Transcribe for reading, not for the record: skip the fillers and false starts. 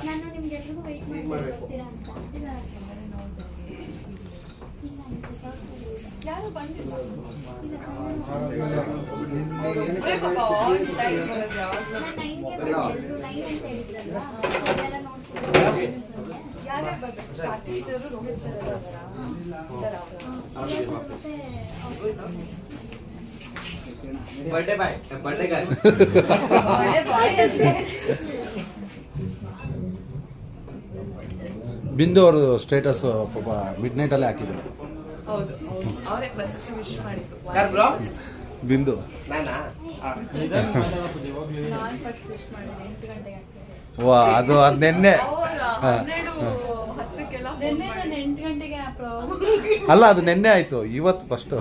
ನಾನು ನಿಮ್ಗೆಲ್ರಿಗೂ ವೆಯ್ಟ್ ಮಾಡ್ತೀರಾ ಅಂತ ಯಾರು ಬಂದಿಲ್ಲ. बर्थडे बाय बर्थडे गर्ल ಬಿಂದು ಅವರು ಸ್ಟೇಟಸ್ ಪಾಪ ಮಿಡ್ ನೈಟ್ ಅಲ್ಲೇ ಹಾಕಿದ್ರು. ಹೌದು ಅವರೇ ಫಸ್ಟ್ ವಿಶ್ ಮಾಡಿದ್ರು. ಯಾರು ಬ್ರೋ? ಬಿಂದು ನಾನಾ? ನಾನು ಫಸ್ಟ್ ವಿಶ್ ಮಾಡಿದೆ 8 ಗಂಟೆಗೆ. ವಾ ಅದು ನಿನ್ನೆ 12:10 ನಿನ್ನೆ ನಾನು 8 ಗಂಟೆಗೆ ಅಲ್ಲ ಅದು ನಿನ್ನೆ ಆಯ್ತು, ಇವತ್ತು ಫಸ್ಟ್